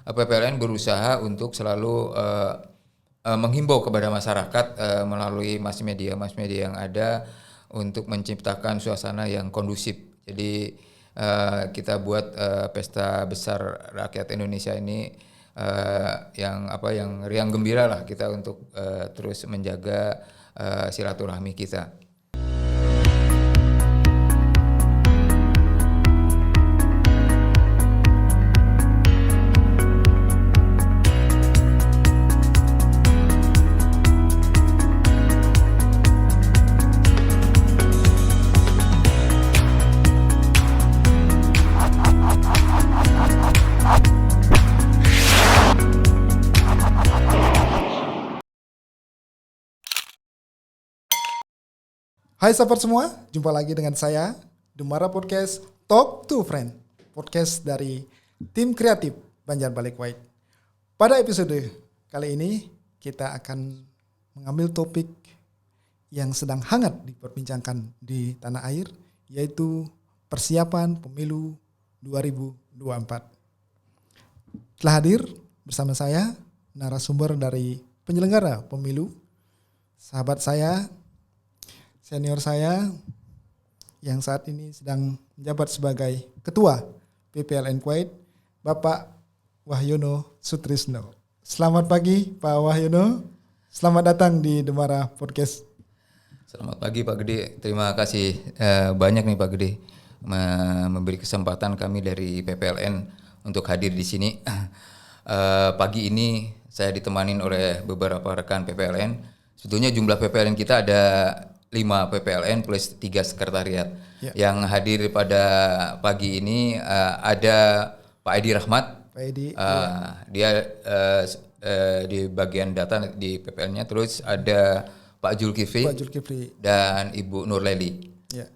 PPLN berusaha untuk selalu menghimbau kepada masyarakat melalui mass media yang ada untuk menciptakan suasana yang kondusif. Jadi kita buat pesta besar rakyat Indonesia ini yang riang gembira lah kita untuk terus menjaga silaturahmi kita. Hai sahabat semua, jumpa lagi dengan saya, Demara Podcast Talk to Friend, podcast dari tim kreatif Banjarbalik White. Pada episode kali ini, kita akan mengambil topik yang sedang hangat diperbincangkan di tanah air, yaitu persiapan pemilu 2024. Telah hadir bersama saya, narasumber dari penyelenggara pemilu, sahabat saya, senior saya yang saat ini sedang menjabat sebagai Ketua PPLN Kuwait, Bapak Wahyono Sutrisno. Selamat pagi Pak Wahyono, selamat datang di Demara Podcast. Selamat pagi Pak Gede, terima kasih banyak nih Pak Gede memberi kesempatan kami dari PPLN untuk hadir di sini. Pagi ini saya ditemanin oleh beberapa rekan PPLN. Sebetulnya jumlah PPLN kita ada 5 PPLN plus 3 sekretariat. Yang hadir pada pagi ini ada Pak Edi Rahmat. Pak Edi, dia di bagian data di PPLN-nya. Terus ada Pak Zulkifli dan Ibu Nurleli.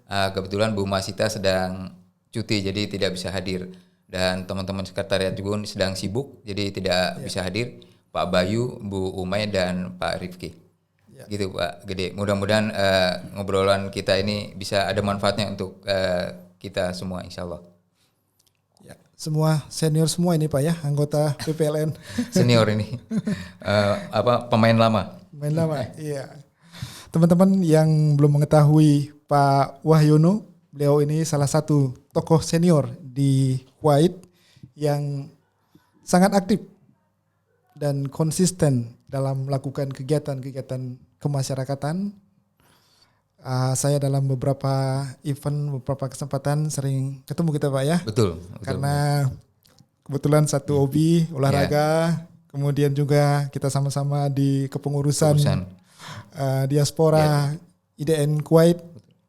Kebetulan Bu Masita sedang cuti jadi tidak bisa hadir. Dan teman-teman sekretariat juga sedang sibuk jadi tidak bisa hadir. Pak Bayu, Bu Umay dan Pak Rifki. Gitu Pak Gede. Mudah-mudahan ngobrolan kita ini bisa ada manfaatnya untuk kita semua, insya Allah. Ya, semua senior semua ini Pak ya, anggota PPLN. Senior ini, pemain lama. Pemain lama, iya. Teman-teman yang belum mengetahui Pak Wahyono, beliau ini salah satu tokoh senior di Kuwait yang sangat aktif dan konsisten dalam melakukan kegiatan-kegiatan kemasyarakatan. Saya dalam beberapa event, beberapa kesempatan sering ketemu kita Pak ya. Betul. Karena kebetulan satu hobi olahraga, kemudian juga kita sama-sama di kepengurusan diaspora IDN Kuwait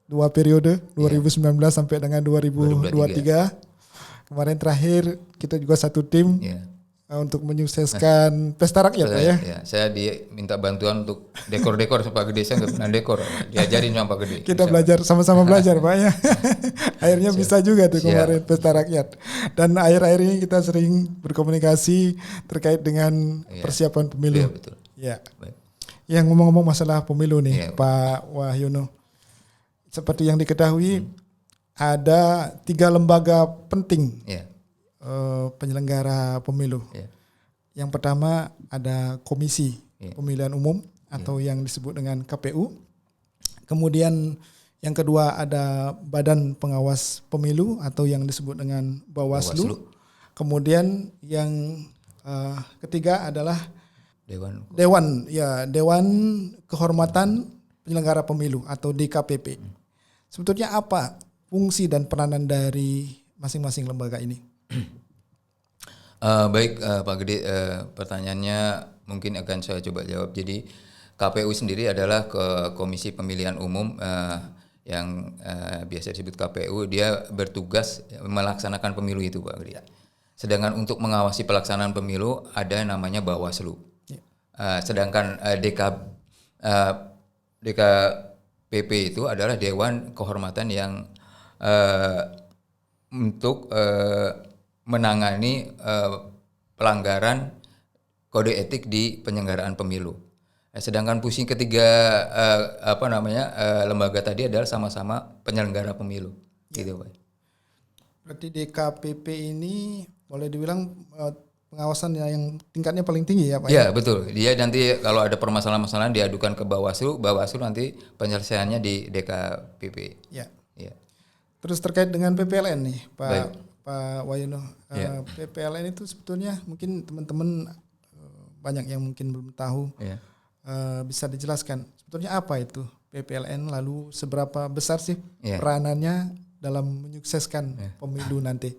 2 periode 2019 sampai dengan 2023. Kemarin terakhir kita juga satu tim. Untuk menyukseskan pesta rakyat Pak ya. Saya diminta bantuan untuk dekor-dekor Pak Gede, saya nggak pernah dekor, diajarin sama Pak Gede. Kita belajar sama-sama belajar Pak ya. Akhirnya bisa juga tuh kemarin pesta rakyat. Dan akhir-akhir ini kita sering berkomunikasi terkait dengan persiapan pemilu. Betul. Ya. Yang ngomong-ngomong masalah pemilu nih Pak Wahyono, seperti yang diketahui ada 3 lembaga penting. Penyelenggara pemilu. Yang pertama ada Komisi Pemilihan Umum atau yang disebut dengan KPU. Kemudian yang kedua ada Badan Pengawas Pemilu atau yang disebut dengan Bawaslu. Kemudian yang ketiga adalah Dewan Kehormatan Penyelenggara Pemilu atau DKPP. Sebetulnya apa fungsi dan peranan dari masing-masing lembaga ini? Baik Pak Gede, pertanyaannya mungkin akan saya coba jawab. Jadi KPU sendiri adalah Komisi Pemilihan Umum yang biasa disebut KPU. Dia bertugas melaksanakan pemilu itu Pak Gede. Sedangkan untuk mengawasi pelaksanaan pemilu ada namanya Bawaslu. Sedangkan DKPP itu adalah Dewan Kehormatan yang untuk menangani pelanggaran kode etik di penyelenggaraan pemilu. Sedangkan fungsi ketiga lembaga tadi adalah sama-sama penyelenggara pemilu. Gitu Pak. Berarti DKPP ini boleh dibilang pengawasan yang tingkatnya paling tinggi ya Pak? Ya betul. Dia nanti kalau ada permasalahan-permasalahan diadukan ke Bawaslu nanti penyelesaiannya di DKPP. Ya. Ya. Terus terkait dengan PPLN nih Baik. Pak Wayono, Ya. PPLN itu sebetulnya mungkin teman-teman banyak yang mungkin belum tahu, Ya. bisa dijelaskan sebetulnya apa itu PPLN, lalu seberapa besar sih Ya. peranannya dalam menyukseskan pemilu nanti?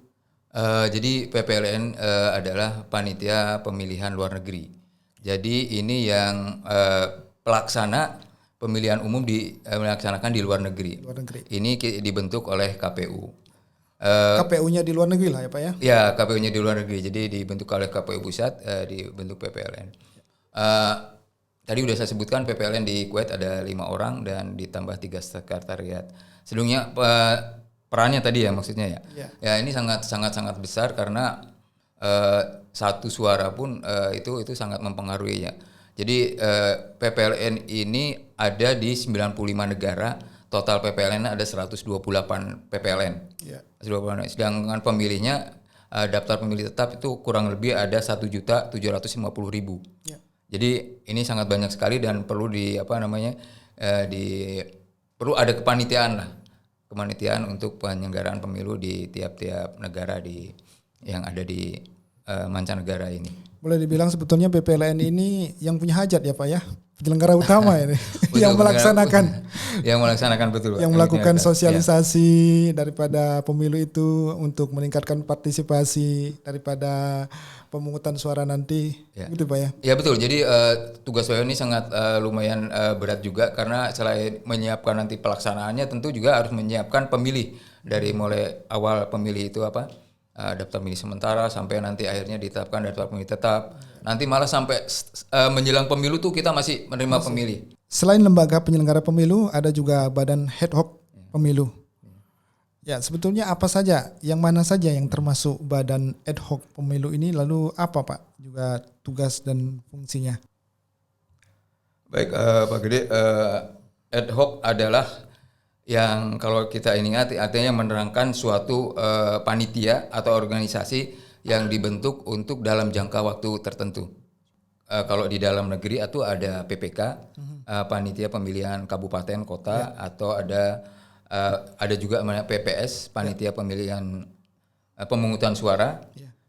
Jadi PPLN adalah panitia pemilihan luar negeri. Jadi ini yang pelaksana pemilihan umum dilaksanakan di luar negeri. Ini dibentuk oleh KPU. KPU-nya di luar negeri lah ya Pak ya? Ya, KPU-nya di luar negeri. Jadi dibentuk oleh KPU pusat, dibentuk PPLN. Tadi udah saya sebutkan PPLN di Kuwait ada 5 orang dan ditambah 3 sekretariat. Sebelumnya perannya tadi ya maksudnya ya. Ya ini sangat besar karena satu suara pun itu sangat mempengaruhi ya. Jadi PPLN ini ada di 95 negara, total PPLN ada 128 PPLN. Ya. Sedangkan pemilihnya daftar pemilih tetap itu kurang lebih ada 1.750.000. Ya. Jadi ini sangat banyak sekali dan perlu perlu ada kepanitiaan lah. Kepanitiaan untuk penyelenggaraan pemilu di tiap-tiap negara yang ada di mancanegara ini. Boleh dibilang sebetulnya PPLN ini yang punya hajat ya Pak ya, penyelenggara utama ini, yang melaksanakan betul. Yang melakukan sosialisasi daripada pemilu itu untuk meningkatkan partisipasi daripada pemungutan suara nanti, gitu Pak ya? Ya betul. Jadi tugas saya ini sangat lumayan berat juga karena selain menyiapkan nanti pelaksanaannya, tentu juga harus menyiapkan pemilih dari mulai awal pemilih itu daftar pemilih sementara sampai nanti akhirnya ditetapkan daftar pemilih tetap. Nanti malah sampai menjelang pemilu tuh kita masih menerima pemilih. Selain lembaga penyelenggara pemilu, ada juga badan ad hoc pemilu. Ya, sebetulnya apa saja, yang mana saja yang termasuk badan ad hoc pemilu ini, lalu apa Pak juga tugas dan fungsinya? Baik Pak Gede, ad hoc adalah yang kalau kita ingat artinya menerangkan suatu panitia atau organisasi yang dibentuk untuk dalam jangka waktu tertentu. Kalau di dalam negeri itu ada PPK, panitia pemilihan kabupaten kota, atau ada juga PPS, panitia pemilihan pemungutan suara,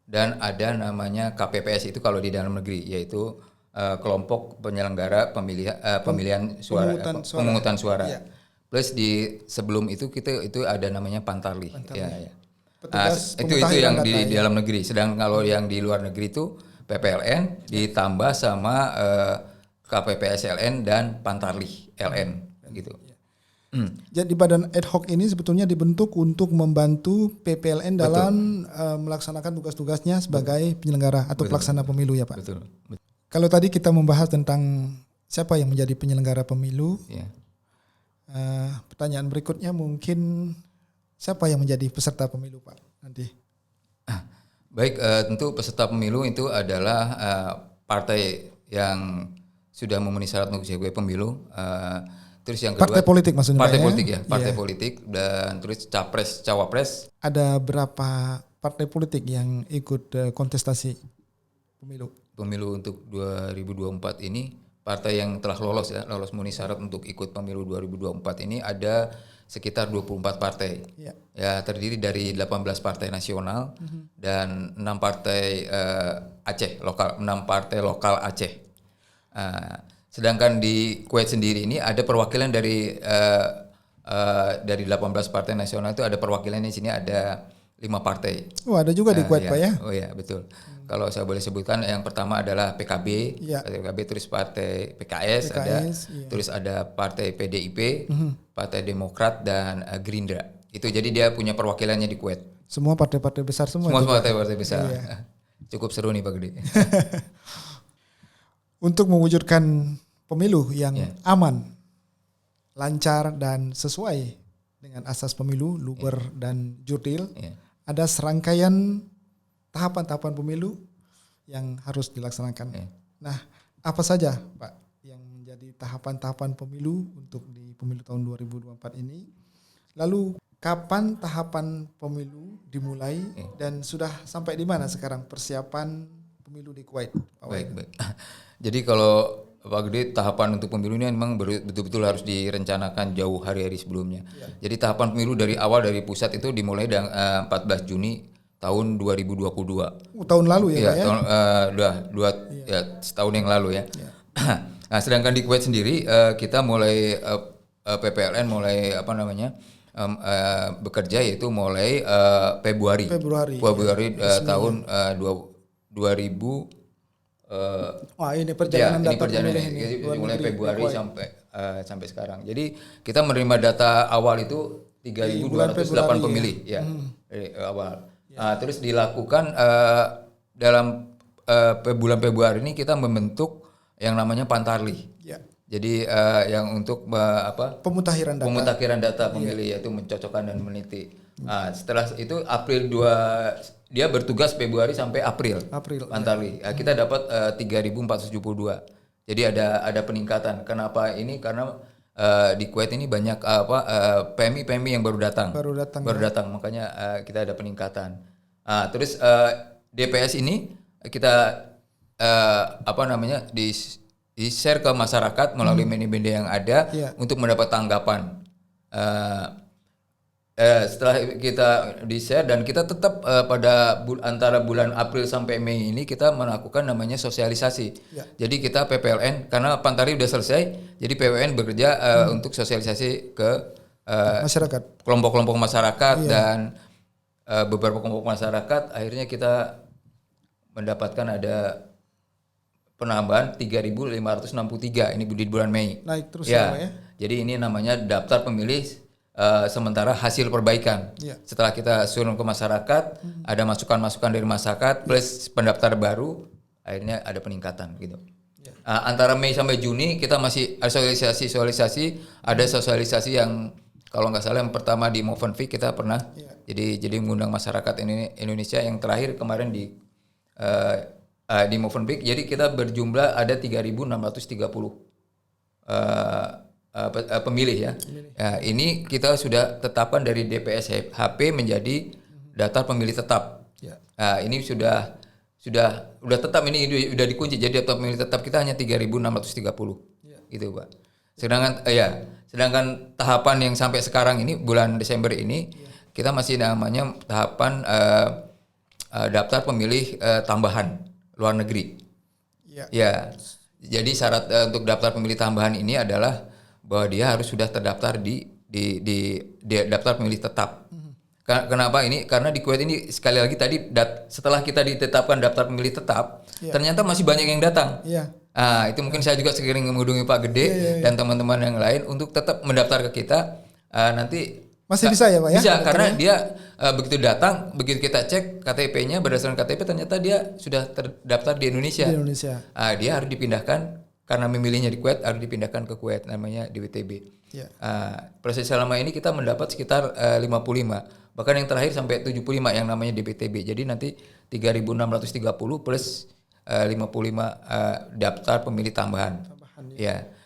dan ada namanya KPPS itu kalau di dalam negeri, yaitu kelompok penyelenggara pemilihan suara, pemungutan suara. Plus sebelum itu itu ada namanya Pantarlih. Ya. Itu yang di dalam negeri. Sedang kalau yang di luar negeri itu PPLN ditambah sama KPPSLN dan Pantarlih LN gitu. Jadi badan ad hoc ini sebetulnya dibentuk untuk membantu PPLN dalam melaksanakan tugas-tugasnya sebagai penyelenggara atau pelaksana pemilu ya Pak. Betul. Kalau tadi kita membahas tentang siapa yang menjadi penyelenggara pemilu. Pertanyaan berikutnya mungkin siapa yang menjadi peserta pemilu Pak nanti? Baik, tentu peserta pemilu itu adalah partai yang sudah memenuhi syarat untuk sebagai pemilu. Terus yang kedua partai politik maksudnya. Partai politik ya, partai politik, dan terus capres, cawapres. Ada berapa partai politik yang ikut kontestasi pemilu? Pemilu untuk 2024 ini partai yang telah lolos memenuhi syarat untuk ikut pemilu 2024 ini ada sekitar 24 partai. Ya, terdiri dari 18 partai nasional dan 6 partai Aceh lokal, 6 partai lokal Aceh. Sedangkan di Kuwait sendiri ini ada perwakilan dari 18 partai nasional itu ada perwakilan di sini ada 5 partai. Oh, ada juga di Kuwait Pak ya? Oh ya, betul. Kalau saya boleh sebutkan, yang pertama adalah PKB, terus partai PKS ada, terus ada partai PDIP, partai Demokrat dan Gerindra. Itu jadi dia punya perwakilannya di Kuwait. Semua partai-partai besar semua. Semua partai-partai besar. Cukup seru nih Pak Gede. Untuk mewujudkan pemilu yang aman, lancar dan sesuai dengan asas pemilu, luber dan jurdil, ada serangkaian tahapan-tahapan pemilu yang harus dilaksanakan. Nah, apa saja Pak yang menjadi tahapan-tahapan pemilu untuk di pemilu tahun 2024 ini? Lalu kapan tahapan pemilu dimulai dan sudah sampai di mana sekarang persiapan pemilu di Kuwait. Baik. Jadi kalau Pak Gede, tahapan untuk pemilu ini memang betul-betul harus direncanakan jauh hari-hari sebelumnya. Jadi tahapan pemilu dari awal dari pusat itu dimulai 14 Juni tahun 2022. Tahun lalu ya, Pak ya? Ya, setahun yang lalu ya. Nah, sedangkan di Kuwait sendiri kita mulai PPLN mulai bekerja yaitu mulai Februari tahun 2000. Ini perjalanan data ini mulai Februari sampai sekarang. Jadi kita menerima data awal itu 3.208 pemilih ya dari awal. Terus dilakukan dalam bulan Februari ini kita membentuk yang namanya Pantarli. Ya. Jadi yang untuk pemutakhiran data pemilih yaitu mencocokkan dan meneliti. Setelah itu dia bertugas Februari sampai April Pantarli. Kita dapat 3.472. Jadi ada peningkatan. Kenapa ini? Karena di Kuwait ini banyak PMI yang baru datang. Makanya kita ada peningkatan. Terus DPS ini kita di-share ke masyarakat melalui media-media yang ada untuk mendapat tanggapan. Setelah kita di-share dan kita tetap pada antara bulan April sampai Mei ini kita melakukan namanya sosialisasi. Jadi kita PPLN karena Pantarli udah selesai, jadi PPLN bekerja untuk sosialisasi ke masyarakat, kelompok-kelompok masyarakat dan beberapa kelompok masyarakat. Akhirnya kita mendapatkan ada penambahan 3.563 ini di bulan Mei. Naik terus ya. Jadi ini namanya daftar pemilih sementara hasil perbaikan. Setelah kita suruh ke masyarakat, ada masukan-masukan dari masyarakat plus pendaftar baru, akhirnya ada peningkatan gitu. Antara Mei sampai Juni kita masih ada sosialisasi, ada sosialisasi yang kalau nggak salah yang pertama di Movenpick kita pernah jadi mengundang masyarakat Indonesia, yang terakhir kemarin di Movenpick. Jadi kita berjumlah ada 3.630 pemilih ya. Ini kita sudah tetapkan dari DPS HP menjadi daftar pemilih tetap. Ini sudah tetap, ini sudah dikunci, jadi daftar pemilih tetap kita hanya 3.630 gitu Pak. Sedangkan tahapan yang sampai sekarang ini bulan Desember ini kita masih namanya tahapan daftar pemilih tambahan luar negeri. Jadi syarat untuk daftar pemilih tambahan ini adalah bahwa dia harus sudah terdaftar di daftar pemilih tetap. Kenapa ini? Karena di Kuwait ini sekali lagi tadi setelah kita ditetapkan daftar pemilih tetap, ternyata masih banyak yang datang. Itu mungkin saya juga sering menghubungi Pak Gede dan teman-teman yang lain untuk tetap mendaftar ke kita. Nanti masih bisa ya Pak ya? Bisa, karena dia begitu datang, begitu kita cek KTP-nya berdasarkan KTP ternyata dia sudah terdaftar di Indonesia. Dia harus dipindahkan. Karena memilihnya di Kuwait, harus dipindahkan ke Kuwait, namanya DWTB. Proses selama ini kita mendapat sekitar 55, bahkan yang terakhir sampai 75 yang namanya DWTB. Jadi nanti 3.630 plus 55 daftar pemilih tambahan.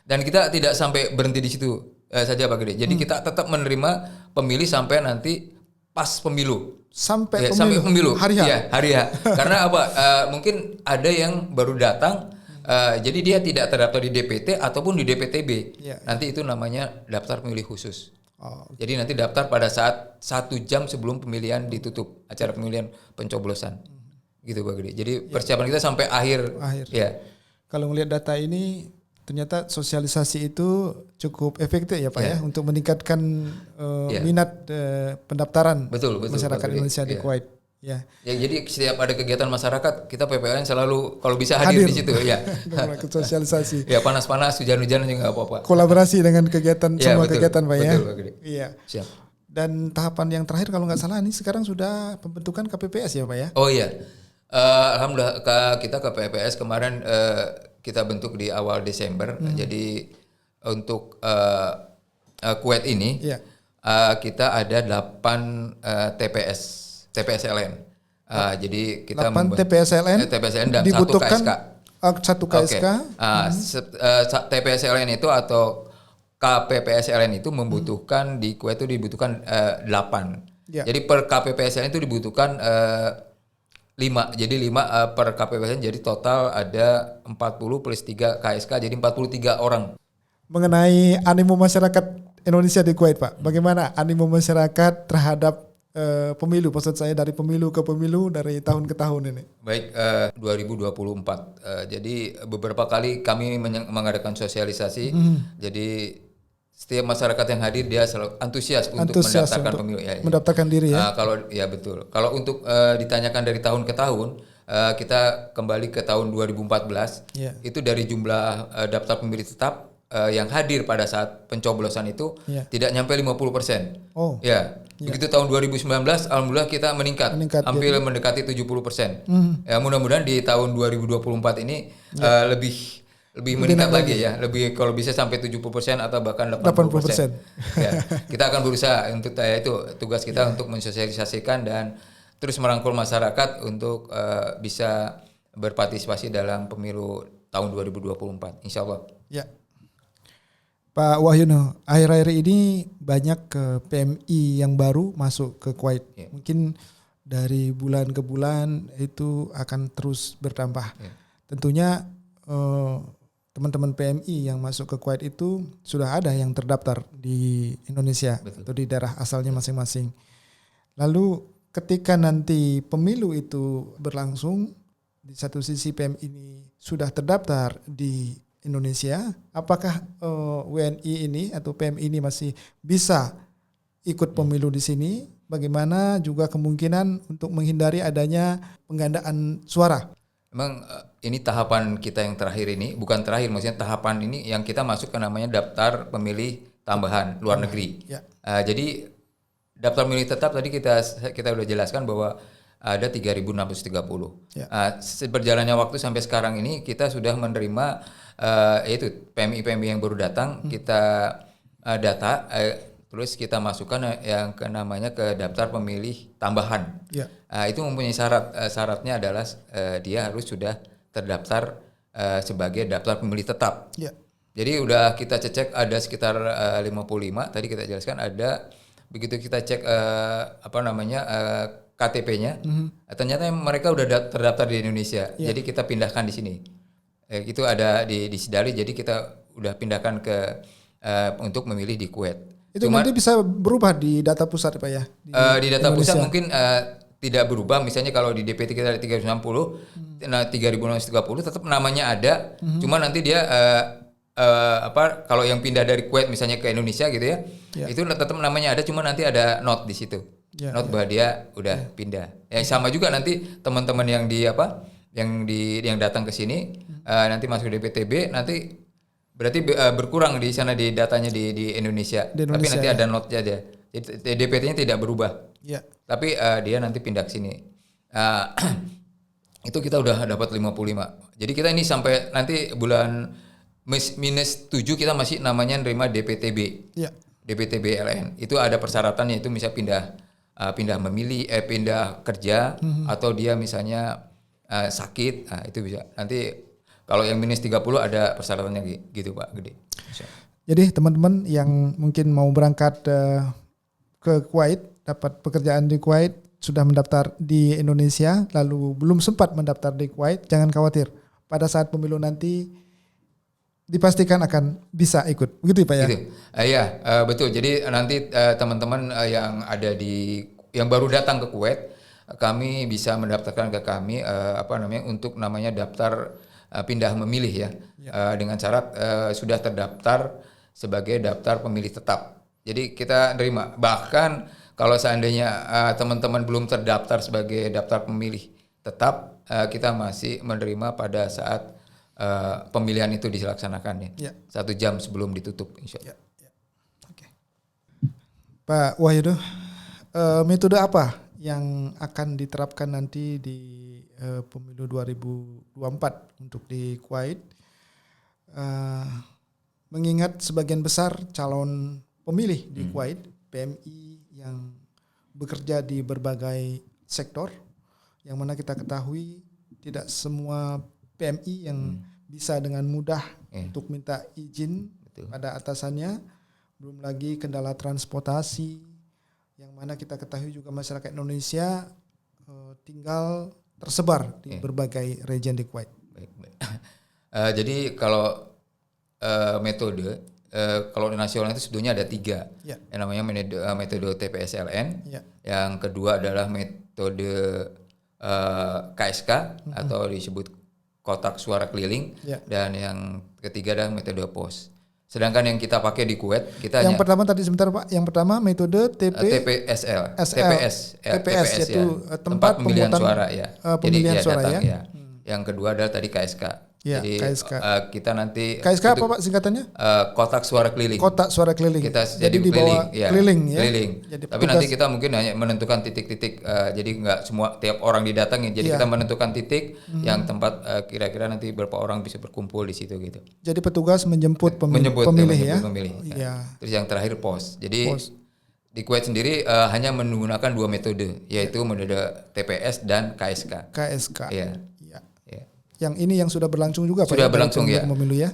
Dan kita tidak sampai berhenti di situ saja Pak Gede. Jadi kita tetap menerima pemilih sampai nanti pas pemilu. Sampai pemilu. Hari H. Karena apa? Mungkin ada yang baru datang. Jadi dia tidak terdaftar di DPT ataupun di DPTB. Nanti itu namanya daftar pemilih khusus. Jadi nanti daftar pada saat 1 jam sebelum pemilihan ditutup, acara pemilihan pencoblosan. Gitu Pak Gede. Jadi persiapan kita sampai akhir. Kalau melihat data ini ternyata sosialisasi itu cukup efektif ya Pak ya untuk meningkatkan minat pendaftaran masyarakat Indonesia di Kuwait. Jadi setiap ada kegiatan masyarakat kita PPLN selalu kalau bisa hadir di situ sosialisasi. Panas-panas, hujan-hujan juga nggak apa-apa. Kolaborasi dengan kegiatan semua kegiatan Pak ya. Siap. Dan tahapan yang terakhir kalau nggak salah ini sekarang sudah pembentukan KPPS ya Pak ya. Alhamdulillah kita KPPS kemarin kita bentuk di awal Desember. Jadi untuk Kuwait ini kita ada 8 TPSLN. Jadi kita 8 TPSLN dan dibutuhkan 1 KSK. TPSLN itu atau KPPSLN itu membutuhkan di Kuwait itu dibutuhkan 8. Jadi per KPPSLN itu dibutuhkan 5. Jadi 5 per KPPSN, jadi total ada 40 plus 3 KSK, jadi 43 orang. Mengenai animo masyarakat Indonesia di Kuwait, Pak, bagaimana animo masyarakat terhadap pemilu? Maksud saya dari pemilu ke pemilu, dari tahun ke tahun ini. Baik, 2024. Jadi beberapa kali kami mengadakan sosialisasi. Jadi setiap masyarakat yang hadir dia selalu antusias untuk mendaftarkan untuk pemilu. mendaftarkan diri ya. Kalau ya betul. Kalau untuk ditanyakan dari tahun ke tahun, kita kembali ke tahun 2014. Itu dari jumlah daftar pemilih tetap yang hadir pada saat pencoblosan itu tidak nyampe 50%. Ya. Begitu tahun 2019, alhamdulillah kita meningkat hampir mendekati 70%. Ya, mudah-mudahan di tahun 2024 ini lebih meningkat lagi ya, lebih kalau bisa sampai 70% atau bahkan 80%. Ya, kita akan berusaha untuk itu tugas kita untuk mensosialisasikan dan terus merangkul masyarakat untuk bisa berpartisipasi dalam pemilu tahun 2024, insya Allah. Ya. Pak Wahyono, akhir-akhir ini banyak PMI yang baru masuk ke Kuwait. Mungkin dari bulan ke bulan itu akan terus bertambah. Tentunya teman-teman PMI yang masuk ke Kuwait itu sudah ada yang terdaftar di Indonesia. Betul. Atau di daerah asalnya masing-masing. Lalu ketika nanti pemilu itu berlangsung, di satu sisi PMI ini sudah terdaftar di Indonesia, apakah WNI ini atau PMI ini masih bisa ikut pemilu di sini? Bagaimana juga kemungkinan untuk menghindari adanya penggandaan suara? Memang ini tahapan kita yang terakhir ini, bukan terakhir, maksudnya tahapan ini yang kita masuk ke namanya daftar pemilih tambahan luar negeri. Jadi daftar pemilih tetap tadi kita udah jelaskan bahwa ada 3.630. Berjalannya waktu sampai sekarang ini kita sudah menerima yaitu PMI yang baru datang, kita data, terus kita masukkan yang namanya ke daftar pemilih tambahan. Itu mempunyai syaratnya adalah dia harus sudah terdaftar sebagai daftar pemilih tetap. Jadi udah kita cek ada sekitar 55 tadi kita jelaskan ada, begitu kita cek KTP-nya, ternyata mereka udah terdaftar di Indonesia. Jadi kita pindahkan di sini. Itu ada di Sidali, jadi kita udah pindahkan ke untuk memilih di Kuwait. Itu nanti bisa berubah di data pusat Pak ya? Di data Indonesia. Pusat mungkin tidak berubah. Misalnya kalau di DPT kita ada 360, 3.630 tetap namanya ada. Cuma nanti dia kalau yang pindah dari Kuwait misalnya ke Indonesia gitu ya, itu tetap namanya ada, cuma nanti ada note di situ. Note bahwa dia udah pindah. Ya sama juga nanti teman-teman yang yang datang ke sini nanti masuk DPTB, nanti berarti berkurang di sana di datanya di Indonesia. Tapi nanti ada note-nya aja. Jadi DPT-nya tidak berubah. Tapi dia nanti pindah ke sini. Itu kita udah dapat 55. Jadi kita ini sampai nanti bulan minus 7 kita masih namanya nerima DPTB. DPTB LN. Itu ada persyaratannya, itu bisa pindah memilih, pindah kerja, atau dia misalnya sakit, itu bisa. Nanti kalau yang minus 30 ada persyaratannya gitu Pak Gede. Jadi teman-teman yang mungkin mau berangkat ke Kuwait, dapat pekerjaan di Kuwait, sudah mendaftar di Indonesia, lalu belum sempat mendaftar di Kuwait, jangan khawatir. Pada saat pemilu nanti dipastikan akan bisa ikut. Begitu Pak ya? Gitu. Betul. Jadi nanti teman-teman yang baru datang ke Kuwait, kami bisa mendaftarkan ke kami untuk namanya daftar pindah memilih ya. Dengan syarat sudah terdaftar sebagai daftar pemilih tetap. Jadi kita nerima. Bahkan kalau seandainya teman-teman belum terdaftar sebagai daftar pemilih tetap, kita masih menerima pada saat pemilihan itu dilaksanakan ya. 1 jam sebelum ditutup, insya Allah. Okay. Pak Wahyono, metode apa yang akan diterapkan nanti di pemilu 2024 untuk di Kuwait? Mengingat sebagian besar calon pemilih di Kuwait, PMI yang bekerja di berbagai sektor, yang mana kita ketahui tidak semua PMI yang bisa dengan mudah untuk minta izin pada atasannya, belum lagi kendala transportasi, yang mana kita ketahui juga masyarakat Indonesia tinggal tersebar di berbagai region di Kuwait. Baik. Jadi kalau metode kalau nasional itu sebetulnya ada 3. Yang namanya metode TPSLN. Yang kedua adalah metode KSK atau disebut kotak suara keliling. Dan yang ketiga adalah metode POS. Sedangkan yang kita pakai di Kuwait, kita yang pertama tadi sebentar Pak, yang pertama metode TPS yaitu tempat pemilihan suara ya. Pemilihan suara ya. Yang kedua adalah tadi KSK. Jadi KSK. Kita nanti KSK apa Pak singkatannya? Kotak suara keliling. Kotak suara keliling. Kita jadi keliling, keliling ya. Keliling. Jadi tapi nanti kita mungkin hanya menentukan titik-titik. Jadi nggak semua tiap orang didatangi. Jadi kita menentukan titik yang tempat kira-kira nanti berapa orang bisa berkumpul di situ gitu. Jadi petugas menjemput pemilih ya. Terus yang terakhir POS. Jadi di Kuwait sendiri hanya menggunakan 2 metode, yaitu metode TPS dan KSK. KSK. Iya. Yang ini yang sudah berlangsung juga sudah Pak berlangsung ya pemilu ya.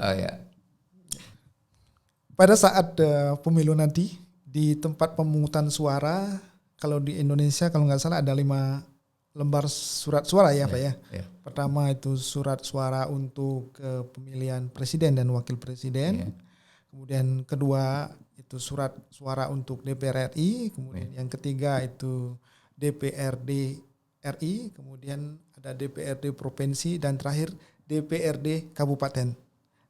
Pada saat pemilu nanti di tempat pemungutan suara, kalau di Indonesia kalau nggak salah ada 5 lembar surat suara ya Pak ya. Pertama itu surat suara untuk pemilihan presiden dan wakil presiden. Kemudian kedua itu surat suara untuk DPR RI. Kemudian yang ketiga itu DPRD RI. Kemudian ada DPRD provinsi dan terakhir DPRD kabupaten.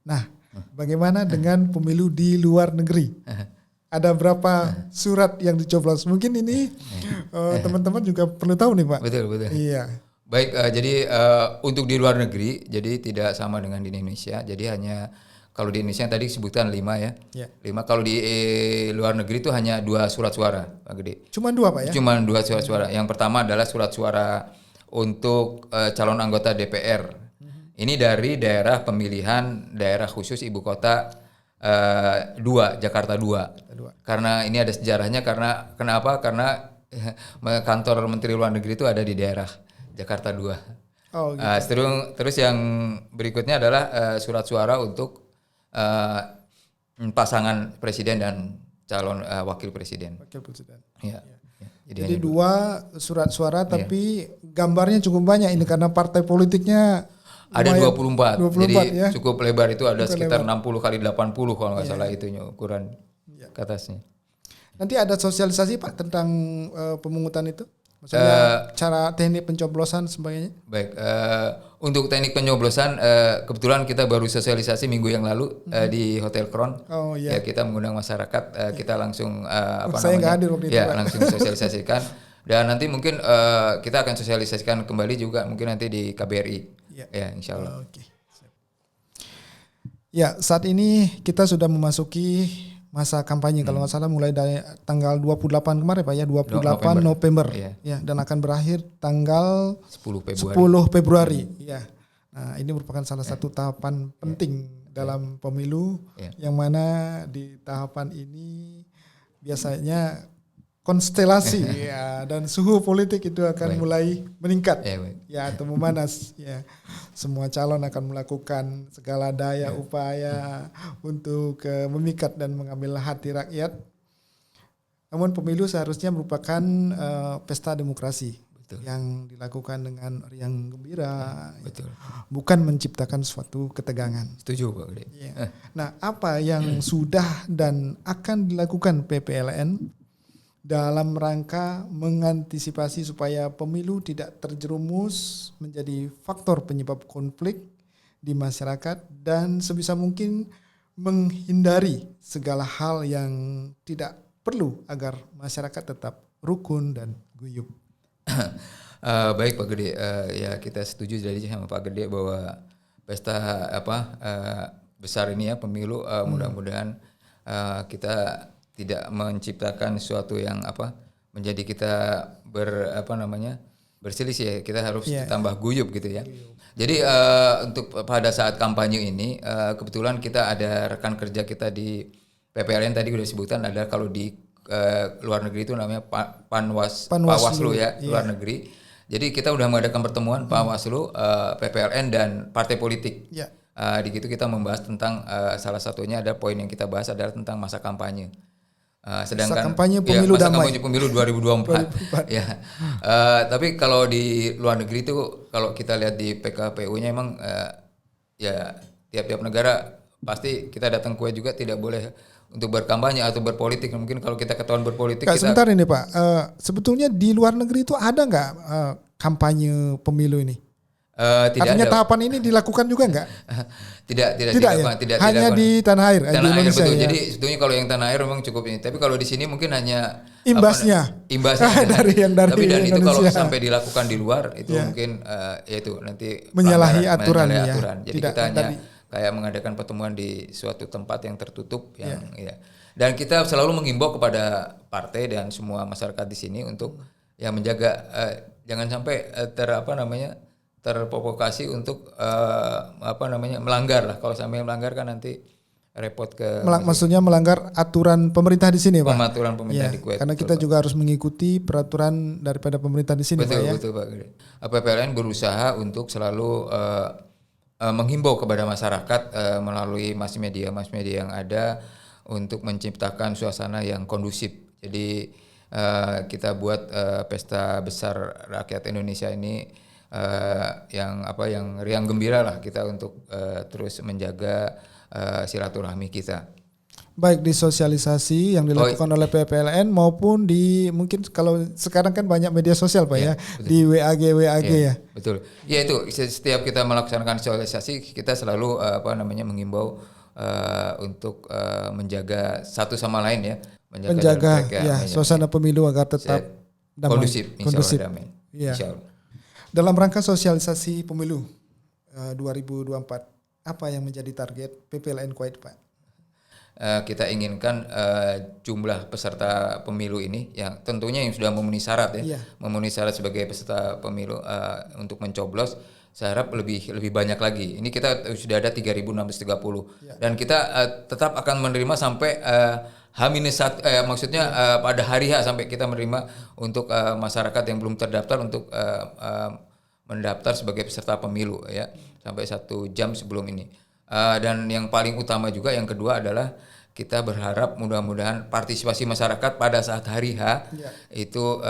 Nah, bagaimana dengan pemilu di luar negeri? Ada berapa surat yang dicoblos? Mungkin ini teman-teman juga perlu tahu nih Pak. Betul. Iya. Baik, jadi untuk di luar negeri, jadi tidak sama dengan di Indonesia. Jadi hanya kalau di Indonesia tadi disebutkan 5 ya. 5. Kalau di luar negeri itu hanya 2 surat suara, Pak Gede. Cuma 2 Pak ya? Cuma 2 surat suara. Yang pertama adalah surat suara untuk calon anggota DPR. Ini dari daerah pemilihan daerah khusus ibu kota 2, Jakarta 2. Karena ini ada sejarahnya kenapa? Karena kantor Menteri Luar Negeri itu ada di daerah Jakarta 2. Oh, gitu. Terus yang berikutnya adalah surat suara untuk pasangan presiden dan calon wakil presiden. Ya. Jadi 2 surat suara tapi gambarnya cukup banyak ini karena partai politiknya ada 24. Jadi ya. cukup lebar, itu ada sekitar 60 kali 80 kalau nggak salah itunya ukuran ke atasnya. Nanti ada sosialisasi Pak tentang pemungutan itu? Maksudnya cara teknik pencoblosan sebagainya? Baik, untuk teknik pencoblosan kebetulan kita baru sosialisasi minggu yang lalu di Hotel Crown. Ya, kita mengundang masyarakat, kita langsung saya nggak hadir waktu itu, Pak. langsung sosialisasikan. Dan nanti mungkin kita akan sosialisasikan kembali juga mungkin nanti di KBRI. Ya, insya Allah. Ya, saat ini kita sudah memasuki masa kampanye kalau nggak salah mulai dari tanggal 28 kemarin Pak ya, 28 November. Ya, dan akan berakhir tanggal 10 Februari. Ya. Nah, ini merupakan salah satu tahapan penting dalam pemilu yang mana di tahapan ini biasanya konstelasi dan suhu politik itu akan mulai meningkat atau memanas ya. Semua calon akan melakukan segala daya upaya untuk memikat dan mengambil hati rakyat. Namun pemilu seharusnya merupakan pesta demokrasi yang dilakukan dengan riang gembira, bukan menciptakan suatu ketegangan. Setuju Pak. Nah, apa yang sudah dan akan dilakukan PPLN dalam rangka mengantisipasi supaya pemilu tidak terjerumus menjadi faktor penyebab konflik di masyarakat dan sebisa mungkin menghindari segala hal yang tidak perlu agar masyarakat tetap rukun dan guyup. Baik Pak Gede, ya kita setuju dari sama Pak Gede bahwa pesta besar ini ya pemilu mudah-mudahan kita tidak menciptakan sesuatu yang menjadi kita berselisih ya. Kita harus tambah guyup gitu ya. Jadi untuk pada saat kampanye ini kebetulan kita ada rekan kerja kita di PPLN tadi udah disebutkan, ada kalau di luar negeri itu namanya Panwaslu ya, luar negeri. Jadi kita udah mengadakan pertemuan Panwaslu, PPLN dan partai politik. Di situ kita membahas tentang salah satunya ada poin yang kita bahas adalah tentang masa kampanye. Sedangkan kampanye pemilu masa damai. kampanye pemilu 2024. Ya. Tapi kalau di luar negeri itu kalau kita lihat di PKPU-nya emang ya tiap-tiap negara pasti kita datang Kuwait juga tidak boleh untuk berkampanye atau berpolitik. Mungkin kalau kita ketahuan berpolitik Sebentar ini Pak, sebetulnya di luar negeri itu ada nggak kampanye pemilu ini? Tidak Artinya ada. tahapan ini dilakukan juga nggak? Tidak Hanya di tanah air, tanah di air Indonesia betul. ya. Jadi sebetulnya kalau yang tanah air memang cukup ini. Tapi kalau di sini mungkin hanya Imbasnya dari tapi dan Indonesia. itu kalau sampai dilakukan di luar itu mungkin yaitu nanti menyalahi aturan ya. Jadi kita hanya kayak mengadakan pertemuan di suatu tempat yang tertutup yang ya. Dan kita selalu mengimbau kepada partai dan semua masyarakat di sini untuk ya menjaga jangan sampai terprovokasi untuk melanggar lah. Kalau sampai melanggar kan nanti repot maksudnya melanggar aturan pemerintah di sini, Pak. Aturan pemerintah di Kuwait. Karena kita juga harus mengikuti peraturan daripada pemerintah di sini, betul, Pak ya. Betul, Pak. PPLN berusaha untuk selalu menghimbau kepada masyarakat melalui mass media yang ada untuk menciptakan suasana yang kondusif. Jadi kita buat pesta besar rakyat Indonesia ini yang riang gembira lah kita untuk terus menjaga silaturahmi kita. Baik di sosialisasi yang dilakukan oleh PPLN maupun di mungkin kalau sekarang kan banyak media sosial Pak ya betul. Di WAG ya. Betul. Ya itu setiap kita melaksanakan sosialisasi kita selalu mengimbau untuk menjaga satu sama lain ya. Menjaga suasana pemilu agar tetap damai, kondusif. Damai. Ya. Dalam rangka sosialisasi pemilu 2024 apa yang menjadi target PPLN Kuwait, Pak? Kita inginkan jumlah peserta pemilu ini yang tentunya yang sudah memenuhi syarat memenuhi syarat sebagai peserta pemilu untuk mencoblos, saya harap lebih banyak lagi. Ini kita sudah ada 3.630 dan kita tetap akan menerima sampai H-1 maksudnya pada hari H sampai kita menerima untuk masyarakat yang belum terdaftar untuk mendaftar sebagai peserta pemilu ya sampai 1 jam sebelum ini. Dan yang paling utama juga yang kedua adalah kita berharap mudah-mudahan partisipasi masyarakat pada saat hari H itu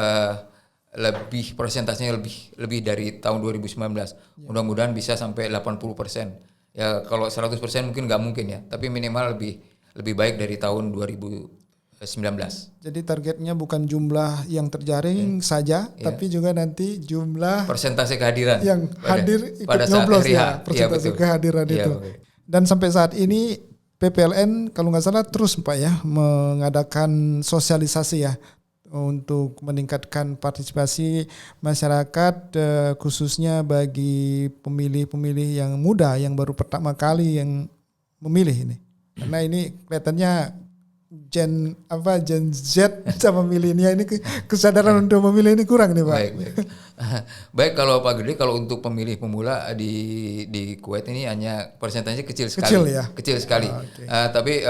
lebih persentasenya lebih dari tahun 2019. Mudah-mudahan bisa sampai 80%. Ya kalau 100% mungkin nggak mungkin ya, tapi minimal lebih baik dari tahun 2019. Jadi targetnya bukan jumlah yang terjaring saja, tapi juga nanti jumlah persentase kehadiran yang hadir ikut nyoblos ya, persentase kehadiran itu. Dan sampai saat ini PPLN kalau nggak salah terus Pak ya mengadakan sosialisasi ya untuk meningkatkan partisipasi masyarakat khususnya bagi pemilih-pemilih yang muda yang baru pertama kali yang memilih ini. Karena ini kelihatannya Gen Z sama milenial ini kesadaran untuk memilih ini kurang nih Pak. Baik kalau Pak Gede, kalau untuk pemilih pemula di Kuwait ini hanya persentasenya kecil sekali. Kecil sekali. Tapi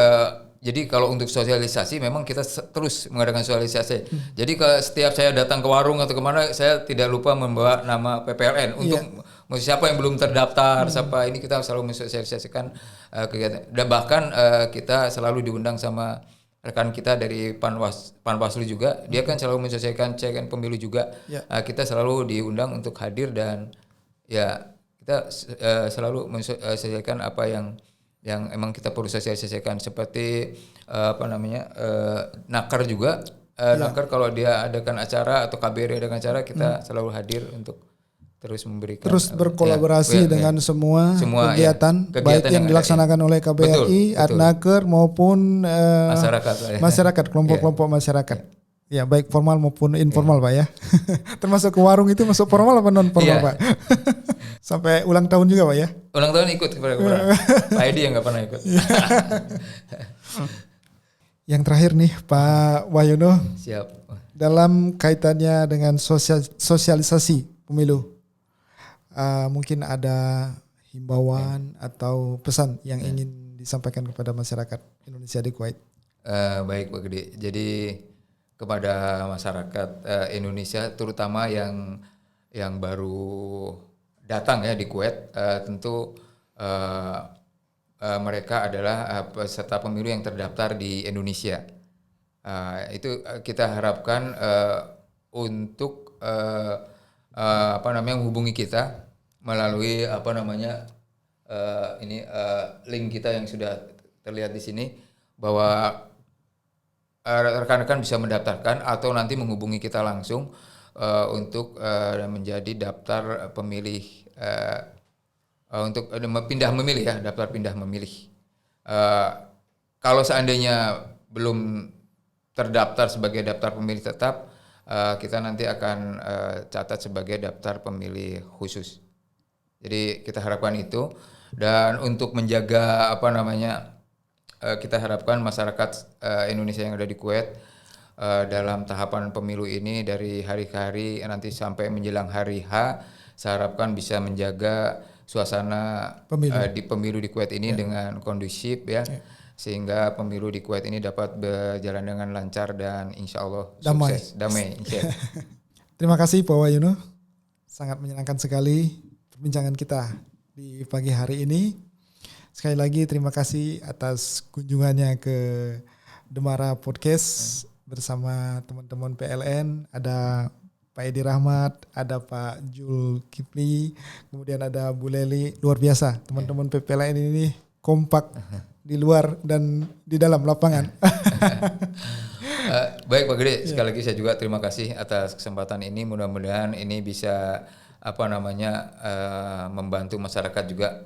jadi kalau untuk sosialisasi memang kita terus mengadakan sosialisasi. Jadi setiap saya datang ke warung atau kemana saya tidak lupa membawa nama PPLN untuk siapa yang belum terdaftar, siapa ini kita selalu mensosialisasikan kegiatan. Dan bahkan kita selalu diundang sama rekan kita dari Panwaslu juga, dia kan selalu mensosialisasikan cekan pemilu juga. Kita selalu diundang untuk hadir dan ya kita selalu mensosialisasikan apa yang emang kita perlu sosialisasikan seperti nakar juga. Nakar kalau dia adakan acara atau KBRI adakan acara kita selalu hadir untuk terus memberikan berkolaborasi dengan semua kegiatan baik yang dilaksanakan oleh KBRI, Adnaker maupun masyarakat kelompok-kelompok masyarakat. Ya baik formal maupun informal Pak ya. Termasuk ke warung itu masuk formal apa non formal Pak? Sampai ulang tahun juga Pak ya? Ulang tahun ikut Pak Edi yang nggak pernah ikut. Yang terakhir nih Pak Wahyono. Siap. Dalam kaitannya dengan sosialisasi pemilu. Mungkin ada himbauan atau pesan yang ingin disampaikan kepada masyarakat Indonesia di Kuwait. Baik Pak Gede. Jadi kepada masyarakat Indonesia terutama yang baru datang ya di Kuwait, tentu mereka adalah peserta pemilu yang terdaftar di Indonesia. Itu kita harapkan untuk menghubungi kita melalui link kita yang sudah terlihat di sini, bahwa rekan-rekan bisa mendaftarkan atau nanti menghubungi kita langsung untuk menjadi daftar pemilih, untuk pindah memilih ya, daftar pindah memilih. Kalau seandainya belum terdaftar sebagai daftar pemilih tetap, kita nanti akan catat sebagai daftar pemilih khusus. Jadi kita harapkan itu, dan untuk menjaga kita harapkan masyarakat Indonesia yang ada di Kuwait dalam tahapan pemilu ini dari hari ke hari nanti sampai menjelang hari H, saya harapkan bisa menjaga suasana di pemilu di Kuwait ini dengan kondusif ya. Sehingga pemilu di Kuwait ini dapat berjalan dengan lancar dan insya Allah sukses, damai. Terima kasih Pak Wayono, sangat menyenangkan sekali perbincangan kita di pagi hari ini. Sekali lagi terima kasih atas kunjungannya ke Demara Podcast bersama teman-teman PLN. Ada Pak Edi Rahmat, ada Pak Zulkifli, kemudian ada Bu Leli. Luar biasa teman-teman PPLN ini kompak di luar dan di dalam lapangan. Baik Pak Gede, sekali lagi saya juga terima kasih atas kesempatan ini. Mudah-mudahan ini bisa membantu masyarakat juga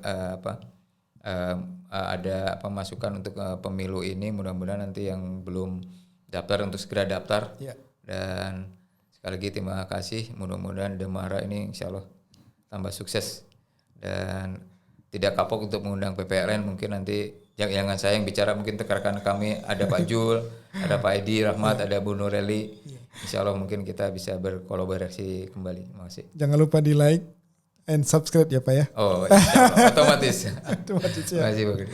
ada masukan untuk pemilu ini. Mudah-mudahan nanti yang belum daftar untuk segera daftar. Dan sekali lagi terima kasih. Mudah-mudahan Demara ini insya Allah tambah sukses dan tidak kapok untuk mengundang PPLN. Mungkin nanti jangan saya yang bicara, mungkin rekan kami ada Pak Jul, ada Pak Edi Rahmat, ada Bu Nureli. Insya Allah mungkin kita bisa berkolaborasi kembali. Terima kasih. Jangan lupa di like and subscribe ya Pak ya. Oh, otomatis. Otomatis ya. Terima kasih Pak Gede.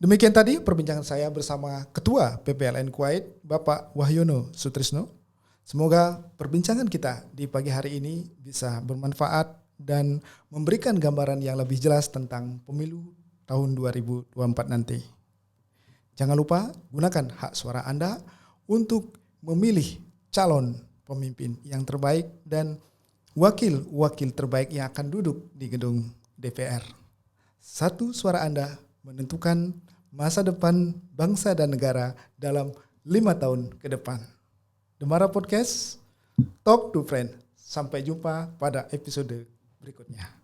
Demikian tadi perbincangan saya bersama Ketua PPLN Kuwait, Bapak Wahyono Sutrisno. Semoga perbincangan kita di pagi hari ini bisa bermanfaat dan memberikan gambaran yang lebih jelas tentang pemilu tahun 2024 nanti. Jangan lupa gunakan hak suara Anda untuk memilih calon pemimpin yang terbaik dan wakil-wakil terbaik yang akan duduk di gedung DPR. Satu suara Anda menentukan masa depan bangsa dan negara dalam 5 tahun ke depan. Demara Podcast, Talk to Friend. Sampai jumpa pada episode berikutnya.